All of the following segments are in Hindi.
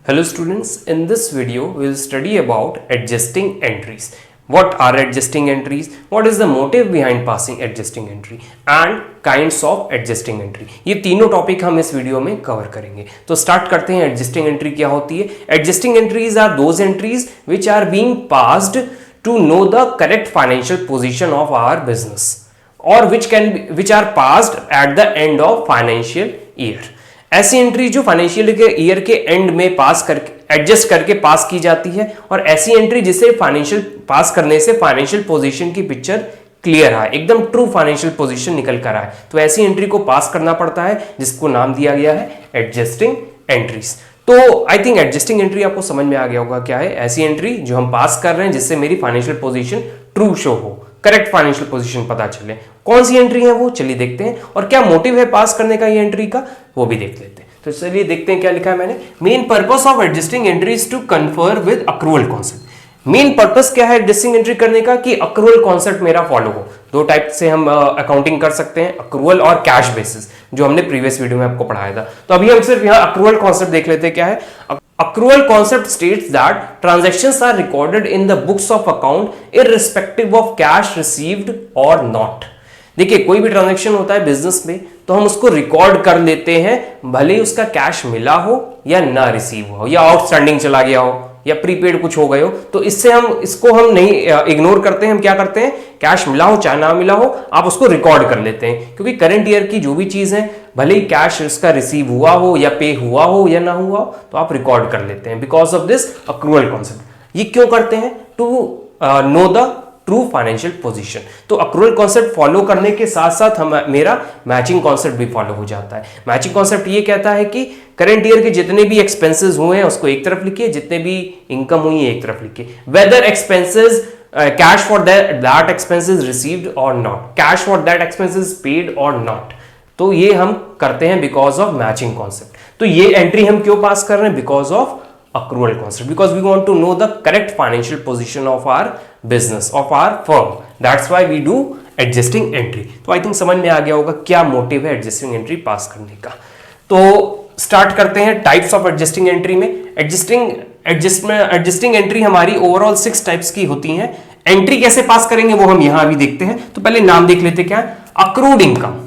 Hello students, in this video we will study about adjusting entries. What are adjusting entries? What is the motive behind passing adjusting entry and kinds of adjusting entry? ये तीनों टॉपिक हम इस वीडियो में कवर करेंगे। तो स्टार्ट करते हैं। एडजस्टिंग एंट्री क्या होती है? Adjusting entries are those entries which are being passed to know the correct financial position of our business or which are passed at the end of financial year. ऐसी एंट्री जो फाइनेंशियल ईयर के एंड में पास करके एडजस्ट करके पास की जाती है, और ऐसी एंट्री जिसे फाइनेंशियल पास करने से फाइनेंशियल पोजीशन की पिक्चर क्लियर है, एकदम ट्रू फाइनेंशियल पोजीशन निकल कर आए, तो ऐसी एंट्री को पास करना पड़ता है जिसको नाम दिया गया है एडजस्टिंग एंट्रीज। तो आई थिंक एडजस्टिंग एंट्री आपको समझ में आ गया होगा क्या है। ऐसी एंट्री जो हम पास कर रहे हैं जिससे मेरी फाइनेंशियल पोजीशन ट्रू शो हो, करेक्ट फाइनेंशियल पोजीशन पता चले। कौन सी एंट्री है वो चलिए देखते हैं, और क्या मोटिव है पास करने का ये एंट्री का वो भी देख लेते हैं। तो चलिए देखते हैं क्या लिखा है मैंने। Main purpose of adjusting entry is to confer with accrual concept. Main purpose क्या है एडजस्टिंग एंट्री करने का कि अक्रूवल कॉन्सेप्ट मेरा फॉलो हो। दो टाइप से हम अकाउंटिंग कर सकते हैं, अक्रूवल और कैश बेसिस, जो हमने प्रीवियस वीडियो में आपको पढ़ाया था। तो अभी हम सिर्फ यहाँ अक्रूवल कॉन्सेप्ट देख लेते हैं क्या है। Accrual concept states that transactions are recorded in the books of account irrespective of cash received or not. देखिए कोई भी ट्रांजैक्शन होता है बिजनेस में तो हम उसको रिकॉर्ड कर लेते हैं, भले ही उसका कैश मिला हो या ना रिसीव हो, या आउटस्टैंडिंग चला गया हो, या प्रीपेड कुछ हो गए हो, तो इससे हम इसको हम नहीं इग्नोर करते हैं। हम क्या करते हैं, कैश मिला हो चाहे ना मिला हो आप उसको रिकॉर्ड कर लेते हैं, क्योंकि करंट ईयर की जो भी चीज है भले ही कैश उसका रिसीव हुआ हो या पे हुआ हो या ना हुआ हो तो आप रिकॉर्ड कर लेते हैं because of this accrual concept. ये क्यों करते हैं? To know the true financial position. तो अक्रूवल कॉन्सेप्ट फॉलो करने के साथ साथ हम मेरा मैचिंग कॉन्सेप्ट भी फॉलो हो जाता है। मैचिंग कॉन्सेप्ट ये कहता है कि करंट ईयर के जितने भी एक्सपेंसेस हुए हैं उसको एक तरफ लिखिए, जितने भी इनकम हुई है एक तरफ लिखिए। Whether expenses cash for that expenses received और not, cash for that expenses paid or not. तो ये हम करते हैं बिकॉज ऑफ मैचिंग कॉन्सेप्ट। तो ये एंट्री हम क्यों पास कर रहे हैं? Because of accrual concept, because we want to know the correct financial position of our business, of our firm. That's why we do adjusting entry. तो आई थिंक समझ में आ गया होगा क्या मोटिव है एडजस्टिंग एंट्री पास करने का। तो स्टार्ट करते हैं टाइप्स ऑफ एडजस्टिंग एंट्री में। एडजस्टिंग एंट्री हमारी ओवरऑल 6 टाइप्स की होती हैं। एंट्री कैसे पास करेंगे वो हम यहां अभी देखते हैं। तो पहले नाम देख लेते क्या है। Accrued income.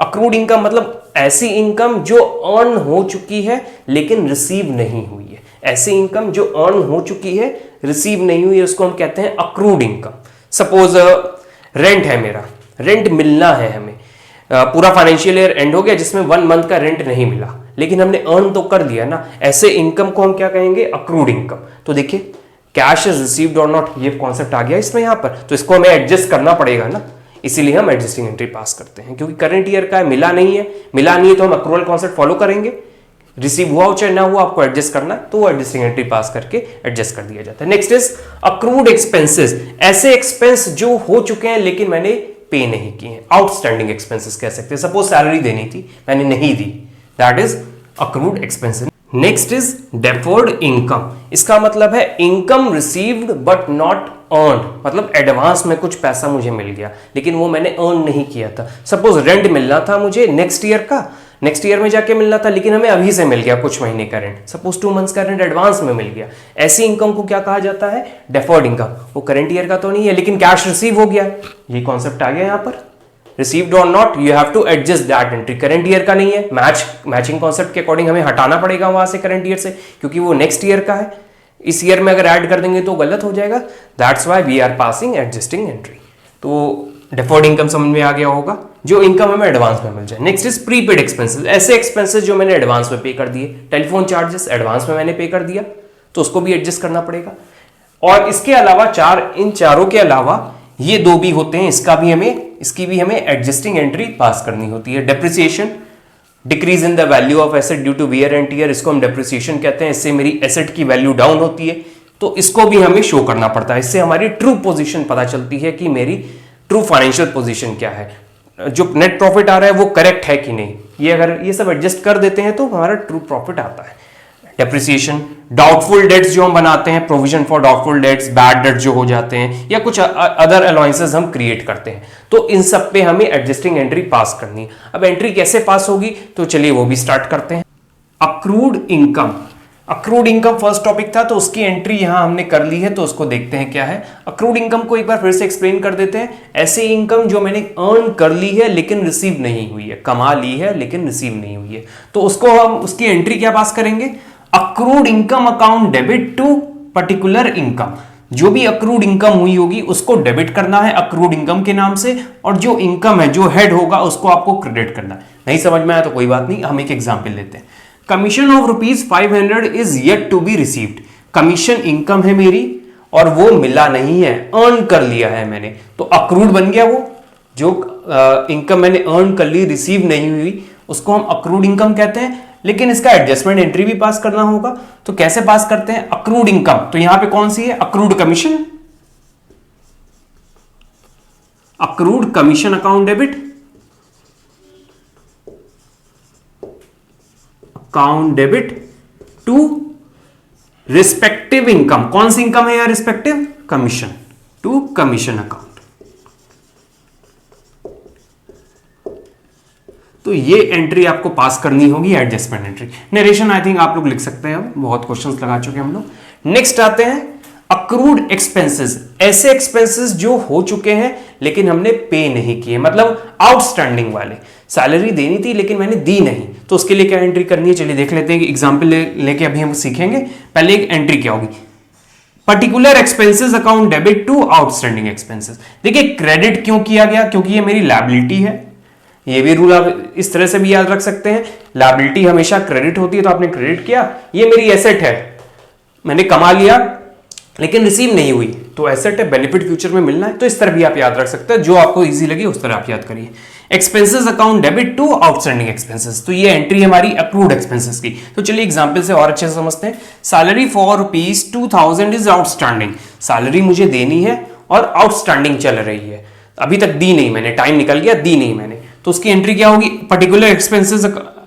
अक्रूड इनकम मतलब ऐसी इनकम जो अर्न हो चुकी है लेकिन रिसीव नहीं हुई है। ऐसी इनकम जो अर्न हो चुकी है रिसीव नहीं हुई है उसको हम कहते हैं अक्रूड इनकम। सपोज रेंट है, मेरा रेंट मिलना है हमें, पूरा फाइनेंशियल ईयर एंड हो गया जिसमें 1 मंथ का रेंट नहीं मिला, लेकिन हमने अर्न तो कर दिया ना, ऐसे इनकम को हम क्या कहेंगे? Accrued income. तो देखिए कैश इज रिसीव्ड और नॉट, ये कॉन्सेप्ट आ गया इसमें यहाँ पर, तो इसको हमें एडजस्ट करना पड़ेगा ना, इसीलिए हम एडजस्टिंग एंट्री पास करते हैं। क्योंकि करंट ईयर का मिला नहीं है तो हम अक्रूवल कॉन्सेप्ट फॉलो करेंगे, रिसीव हुआ हो चाहे ना हुआ आपको एडजस्ट करना है, तो वो एडजस्टिंग एंट्री पास करके एडजस्ट कर दिया जाता है। Next is accrued expenses. ऐसे एक्सपेंस जो हो चुके हैं लेकिन मैंने पे नहीं किए हैं, आउटस्टैंडिंग एक्सपेंसेस कह सकते हैं। सपोज सैलरी देनी थी मैंने नहीं दी, that is accrued expenses. Next is deferred income. इसका मतलब है income received but not earned, मतलब एडवांस में कुछ पैसा मुझे मिल गया लेकिन वो मैंने अर्न नहीं किया था। सपोज रेंट मिलना था मुझे नेक्स्ट ईयर का, नेक्स्ट ईयर में जाके मिलना था, लेकिन हमें अभी से मिल गया कुछ महीने का रेंट, सपोज 2 मंथ्स का रेंट एडवांस में मिल गया। ऐसी इनकम को क्या कहा जाता है? Deferred income. वो करंट ईयर का तो नहीं है लेकिन कैश रिसीव हो गया, ये कॉन्सेप्ट आ गया यहाँ पर। रिसीव्ड और not, you have to adjust that entry. Current year का नहीं है, मैचिंग कॉन्सेप्ट के अकॉर्डिंग हमें हटाना पड़ेगा वहां से करंट ईयर से, क्योंकि वो नेक्स्ट ईयर का है। इस ईयर में अगर ऐड कर देंगे तो गलत हो जाएगा। That's why we are passing adjusting entry. तो डेफर्ड इनकम समझ में आ गया होगा, जो इनकम हमें एडवांस में मिल जाए। Next is prepaid expenses. ऐसे एक्सपेंसेस जो मैंने एडवांस में पे कर दिए, टेलीफोन चार्जेस एडवांस में मैंने पे कर दिया तो उसको भी एडजस्ट करना पड़ेगा। और इसके अलावा इन चारों के अलावा ये 2 भी होते हैं, इसकी भी हमें एडजस्टिंग एंट्री पास करनी होती है। Depreciation, decrease in the value of asset due to wear and tear, इसको हम डेप्रिसिएशन कहते हैं। इससे मेरी एसेट की वैल्यू डाउन होती है तो इसको भी हमें शो करना पड़ता है। इससे हमारी ट्रू पोजीशन पता चलती है कि मेरी ट्रू फाइनेंशियल पोजीशन क्या है, जो नेट प्रॉफिट आ रहा है वो करेक्ट है कि नहीं। ये अगर ये सब एडजस्ट कर देते हैं तो हमारा ट्रू प्रॉफिट आता है। डेप्रिसिएशन, डाउटफुल डेट्स जो हम बनाते हैं, provision for doubtful debts, bad debts जो हो जाते हैं, या कुछ अदर अलाउंसेस हम क्रिएट करते हैं, तो इन सब पे हमें एडजस्टिंग एंट्री पास करनी है। अब एंट्री कैसे पास होगी तो चलिए वो भी स्टार्ट करते हैं। Accrued income, accrued income first topic था, तो उसकी एंट्री यहां हमने कर ली है, तो उसको देखते हैं क्या है। अक्रूड इनकम को एक बार फिर से एक्सप्लेन कर देते हैं। ऐसी इनकम जो मैंने अर्न कर ली है लेकिन रिसीव नहीं हुई है, कमा ली है लेकिन रिसीव नहीं हुई है, तो उसको हम उसकी एंट्री क्या पास करेंगे, accrued income account debit to particular income. जो भी अक्रूड इनकम हुई होगी उसको डेबिट करना है अक्रूड इनकम के नाम से, और जो इनकम है जो हेड होगा उसको आपको क्रेडिट करना है। नहीं समझ में आया तो कोई बात नहीं, हम एक एग्जांपल लेते हैं। Commission of ₹500 is yet to be received. Commission income है मेरी और वो मिला नहीं है, अर्न कर लिया है मैंने, तो अक्रूड बन गया। वो जो इनकम मैंने अर्न कर ली, रिसीव नहीं हुई, उसको हम अक्रूड इनकम कहते हैं। लेकिन इसका एडजस्टमेंट एंट्री भी पास करना होगा, तो कैसे पास करते हैं, अक्रूड इनकम, तो यहां पे कौन सी है, accrued commission, accrued commission account debit, account debit to respective income. कौन सी इनकम है यार, respective, commission, to commission account. तो ये एंट्री आपको पास करनी होगी, adjustment entry. Narration I think आप लोग लिख सकते हैं, बहुत क्वेश्चंस लगा चुके हैं हम लोग। नेक्स्ट आते हैं अक्रूड एक्सपेंसेस। ऐसे एक्सपेंसेस जो हो चुके हैं लेकिन हमने पे नहीं किए, मतलब आउटस्टैंडिंग वाले। सैलरी देनी थी लेकिन मैंने दी नहीं, तो उसके लिए क्या एंट्री करनी है, चलिए देख लेते हैं कि एग्जाम्पल लेके अभी हम सीखेंगे। पहले एक एंट्री क्या होगी, particular expenses account debit to outstanding expenses. देखिए क्रेडिट क्यों किया गया, क्योंकि ये मेरी लायबिलिटी है। ये भी रूल आप इस तरह से भी याद रख सकते हैं, लायबिलिटी हमेशा क्रेडिट होती है, तो आपने क्रेडिट किया। ये मेरी एसेट है, मैंने कमा लिया लेकिन रिसीव नहीं हुई, तो एसेट है, बेनिफिट फ्यूचर में मिलना है, तो इस तरह भी आप याद रख सकते हैं। जो आपको इजी लगे उस तरह आप याद करिए। Expenses account debit to outstanding expenses, तो ये एंट्री हमारी अक्रूड एक्सपेंसेस की। तो चलिए एग्जांपल से और अच्छे से समझते हैं। Salary for ₹2000 is outstanding. Salary मुझे देनी है और आउटस्टैंडिंग चल रही है, अभी तक दी नहीं मैंने, टाइम निकल गया, दी नहीं मैंने, तो उसकी एंट्री क्या होगी, particular expenses,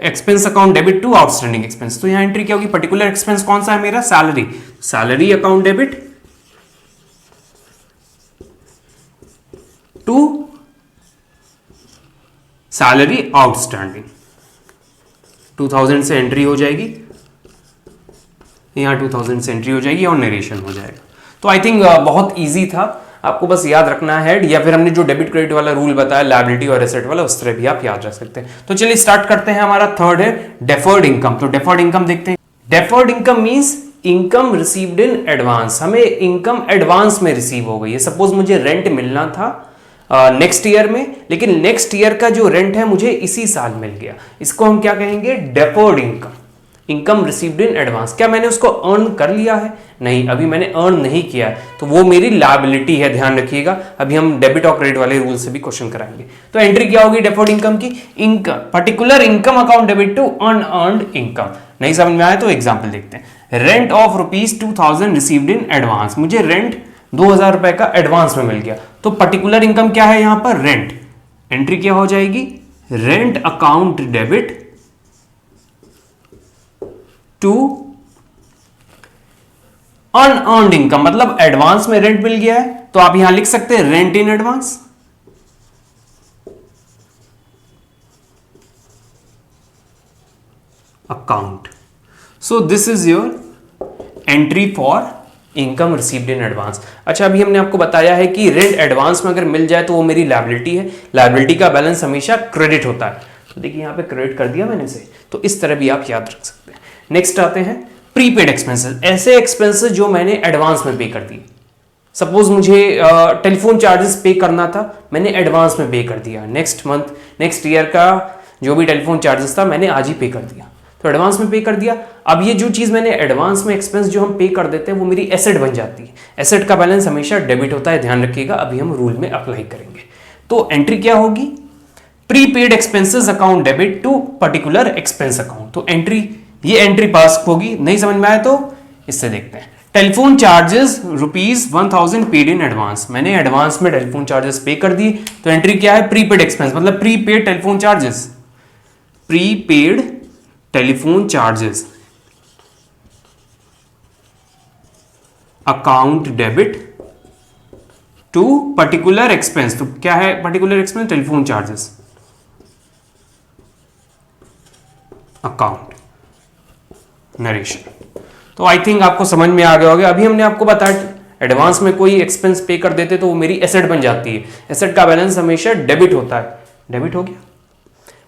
expense account debit to outstanding expense. तो यहां एंट्री क्या होगी, पर्टिकुलर एक्सपेंस कौन सा है मेरा, salary, salary account debit to salary outstanding. 2000 से एंट्री हो जाएगी, यहां 2000 से एंट्री हो जाएगी और नरेशन हो जाएगा। तो आई थिंक बहुत इजी था, आपको बस याद रखना है, या फिर हमने जो डेबिट क्रेडिट वाला रूल बताया लायबिलिटी और एसेट वाला, उस तरह भी आप याद रख सकते हैं। तो चलिए स्टार्ट करते हैं। हमारा थर्ड है डेफर्ड इनकम। तो डेफर्ड इनकम देखते हैं। Deferred income means income received in advance. हमें इनकम एडवांस में रिसीव हो गई है। सपोज मुझे रेंट मिलना था नेक्स्ट ईयर में, लेकिन नेक्स्ट ईयर का जो रेंट है मुझे इसी साल मिल गया, इसको हम क्या कहेंगे, deferred income, income received in advance. क्या मैंने उसको अर्न कर लिया है, नहीं, अभी मैंने अर्न नहीं किया है, तो वो मेरी लायबिलिटी है, ध्यान रखिएगा। अभी हम डेबिट और क्रेडिट वाले रूल से भी क्वेश्चन कराएंगे। तो एंट्री क्या होगी डेफर्ड इनकम की, income, particular income account debit to unearned income. नहीं समझ में आया तो एग्जाम्पल देखते हैं। Rent of ₹2000 received in advance, मुझे रेंट 2000 रुपए का एडवांस में मिल गया, तो पर्टिकुलर इनकम क्या है यहां पर, रेंट। एंट्री क्या हो जाएगी, rent account debit to unearned income, मतलब एडवांस में रेंट मिल गया है, तो आप यहां लिख सकते हैं rent in advance. Account, so this is your entry for income received in advance. अच्छा, अभी हमने आपको बताया है कि रेंट एडवांस में अगर मिल जाए तो वो मेरी लायबिलिटी है, लायबिलिटी का बैलेंस हमेशा क्रेडिट होता है। तो देखिए यहां पे क्रेडिट कर दिया मैंने इसे, तो इस तरह भी आप याद रख सकते हैं। नेक्स्ट आते हैं प्रीपेड एक्सपेंसेस। ऐसे एक्सपेंसेस जो मैंने एडवांस में पे कर दिए। सपोज मुझे टेलीफोन चार्जेस पे करना था, मैंने एडवांस में पे कर दिया, नेक्स्ट मंथ, नेक्स्ट ईयर का जो भी टेलीफोन चार्जेस था मैंने आज ही पे कर दिया, तो एडवांस में पे कर दिया। अब ये जो चीज मैंने एडवांस में एक्सपेंस जो हम पे कर देते हैं वो मेरी एसेट बन जाती है। एसेट का बैलेंस हमेशा डेबिट होता है, ध्यान रखिएगा, अभी हम रूल में अप्लाई करेंगे। तो एंट्री क्या होगी, prepaid expenses account debit to particular expense account. तो एंट्री, ये एंट्री पास होगी। नहीं समझ में आया तो इससे देखते हैं। Telephone charges ₹1000 paid in advance, मैंने एडवांस में टेलीफोन चार्जेस पे कर दिए, तो एंट्री क्या है, प्रीपेड एक्सपेंस, मतलब prepaid telephone charges, prepaid telephone charges account debit to particular expense. तो क्या है particular expense, telephone charges account. Narration. तो आई थिंक आपको समझ में आ गया होगा। अभी हमने आपको बताया एडवांस में कोई एक्सपेंस पे कर देते तो वो मेरी एसेट बन जाती है। एसेट का बैलेंस हमेशा डेबिट होता है। डेबिट हो गया,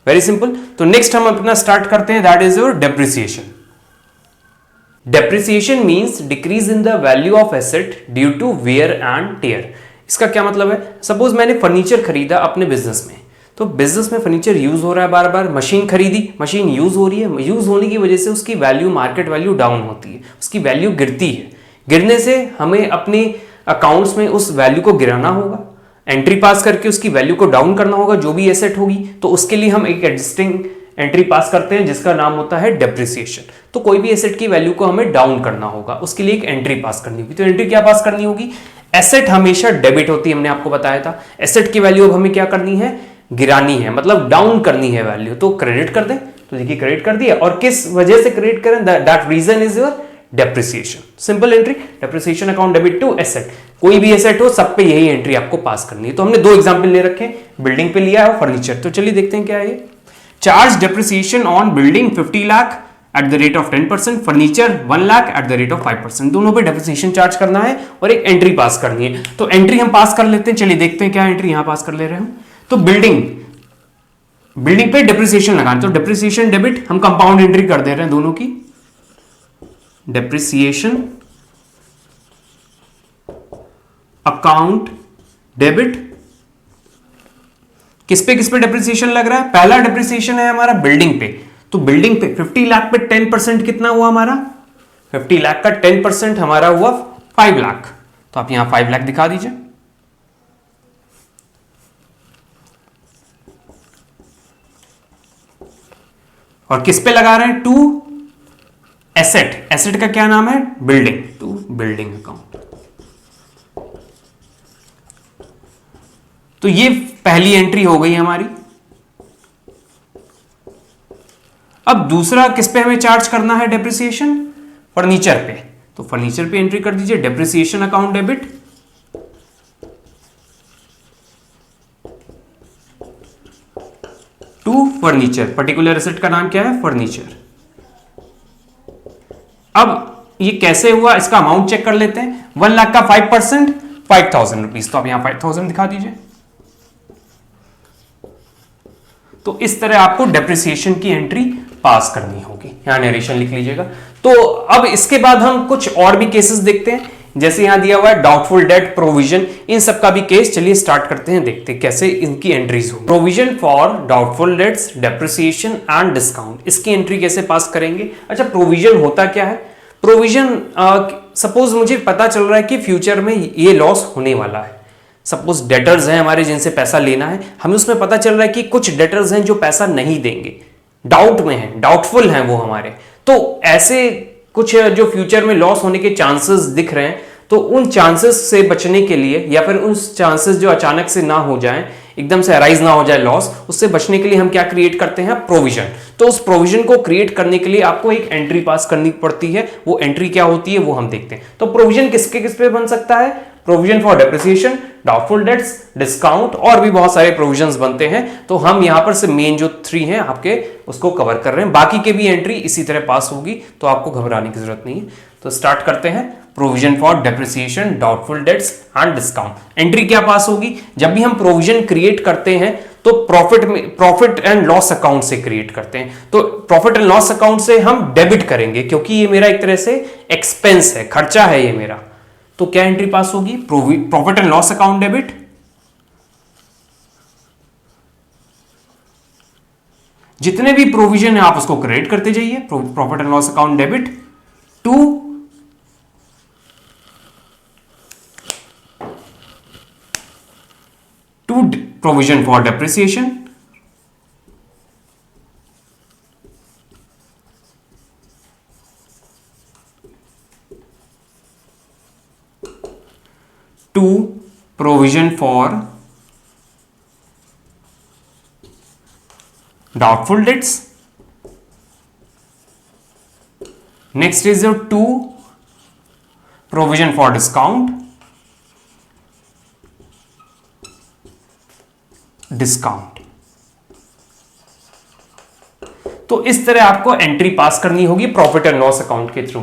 वेरी सिंपल। तो नेक्स्ट हम अपना स्टार्ट करते हैं, that is your depreciation. Depreciation means decrease in the value of asset due to wear and tear. इसका क्या मतलब है? सपोज मैंने फर्नीचर खरीदा अपने बिजनेस में, तो बिजनेस में फर्नीचर यूज हो रहा है बार बार, मशीन खरीदी, मशीन यूज हो रही है, यूज होने की वजह से उसकी वैल्यू, मार्केट वैल्यू डाउन होती है, उसकी वैल्यू गिरती है। गिरने से हमें अपने अकाउंट्स में उस वैल्यू को गिराना होगा, एंट्री पास करके उसकी वैल्यू को डाउन करना होगा जो भी एसेट होगी। तो उसके लिए हम एक एडजस्टिंग एंट्री पास करते हैं जिसका नाम होता है डेप्रिसिएशन। तो कोई भी एसेट की वैल्यू को हमें डाउन करना होगा, उसके लिए एक एंट्री पास करनी होगी। तो एंट्री क्या पास करनी होगी? एसेट हमेशा डेबिट होती है, हमने आपको बताया था। एसेट की वैल्यू अब हमें क्या करनी है? गिरानी है, मतलब डाउन करनी है वैल्यू। तो क्रेडिट कर दें, तो देखिए क्रेडिट कर दिया। और किस वजह से क्रेडिट करें? That reason is your depreciation. Simple entry, depreciation account debit to asset. कोई भी एसेट हो, सब पे यही एंट्री आपको पास करनी है। तो हमने दो एग्जांपल ले रखे, बिल्डिंग पे लिया है और फर्नीचर। तो चलिए देखते हैं क्या है ये। Charge depreciation on building 50 lakh at the rate of 10%, furniture 1 lakh at the rate of 5%। दोनों पे डेप्रिसिएशन चार्ज करना है और एक एंट्री पास करनी है। तो एंट्री हम पास कर लेते हैं, चलिए देखते हैं क्या एंट्री यहां पास कर ले रहे हैं हम। तो बिल्डिंग पे डेप्रिसिएशन लगाना, तो डेप्रिसिएशन डेबिट, हम कंपाउंड एंट्री कर दे रहे हैं दोनों की। डेप्रिसिएशन अकाउंट डेबिट, किस पे डेप्रिसिएशन लग रहा है? पहला डेप्रिसिएशन है हमारा बिल्डिंग पे। तो बिल्डिंग पे 50 लाख पे 10% कितना हुआ हमारा? 50 लाख का 10% हमारा हुआ 5 लाख। तो आप यहां 5 लाख दिखा दीजिए। और किस पे लगा रहे हैं? To asset. एसेट का क्या नाम है? बिल्डिंग। To building account. तो ये पहली एंट्री हो गई हमारी। अब दूसरा किस पे हमें चार्ज करना है डेप्रिसिएशन? फर्नीचर पे। तो फर्नीचर पे एंट्री कर दीजिए, depreciation account debit to furniture. Particular asset का नाम क्या है? फर्नीचर। अब ये कैसे हुआ, इसका अमाउंट चेक कर लेते हैं। 1 लाख का 5%, 5,000 रुपीज। तो आप यहां 5,000 दिखा दीजिए। तो इस तरह आपको डेप्रिसिएशन की एंट्री पास करनी होगी। यहां नरेशन लिख लीजिएगा। तो अब इसके बाद हम कुछ और भी केसेस देखते हैं, जैसे यहां दिया हुआ है डाउटफुल डेट, प्रोविजन, इन सब का भी केस। चलिए स्टार्ट करते हैं, देखते हैं कैसे इनकी एंट्रीज हो। Provision for doubtful debts, depreciation and discount, इसकी एंट्री कैसे पास करेंगे? अच्छा, प्रोविजन होता क्या है? प्रोविजन, सपोज मुझे पता चल रहा है कि फ्यूचर में ये लॉस होने वाला है। सपोज डेटर्स हैं हमारे जिनसे पैसा लेना है, हमें उसमें पता चल रहा है कि कुछ डेटर्स हैं जो पैसा नहीं देंगे, डाउट में हैं, डाउटफुल हैं वो हमारे। तो ऐसे कुछ जो फ्यूचर में लॉस होने के चांसेस दिख रहे हैं, तो उन चांसेस से बचने के लिए, या फिर उन चांसेस जो अचानक से ना हो जाएं, एकदम से अराइज ना हो जाए लॉस, उससे बचने के लिए हम क्या क्रिएट करते हैं? प्रोविजन। तो उस प्रोविजन को क्रिएट करने के लिए आपको एक एंट्री पास करनी पड़ती है। वो एंट्री क्या होती है वो हम देखते हैं। तो प्रोविजन किस पे बन सकता है? Provision for depreciation, doubtful debts, discount, और भी बहुत सारे प्रोविजंस बनते हैं। तो हम यहां पर से मेन जो 3 हैं आपके, उसको कवर कर रहे हैं। बाकी के भी एंट्री इसी तरह पास होगी, तो आपको घबराने की जरूरत नहीं है। तो स्टार्ट करते हैं। Provision for depreciation, doubtful debts and discount. Entry क्या पास होगी? जब भी हम प्रोविजन क्रिएट करते हैं तो प्रॉफिट एंड लॉस अकाउंट से क्रिएट करते हैं। तो प्रॉफिट एंड लॉस अकाउंट से हम डेबिट करेंगे, क्योंकि ये मेरा एक तरह से एक्सपेंस है, खर्चा है ये मेरा। तो क्या एंट्री पास होगी? Profit and loss account debit जितने भी प्रोविजन है आप उसको क्रेडिट करते जाइए। Profit and loss account debit to provision for depreciation to provision for doubtful debts. Next is your 2 provision for discount. तो इस तरह आपको एंट्री पास करनी होगी प्रॉफिट एंड लॉस अकाउंट के थ्रू।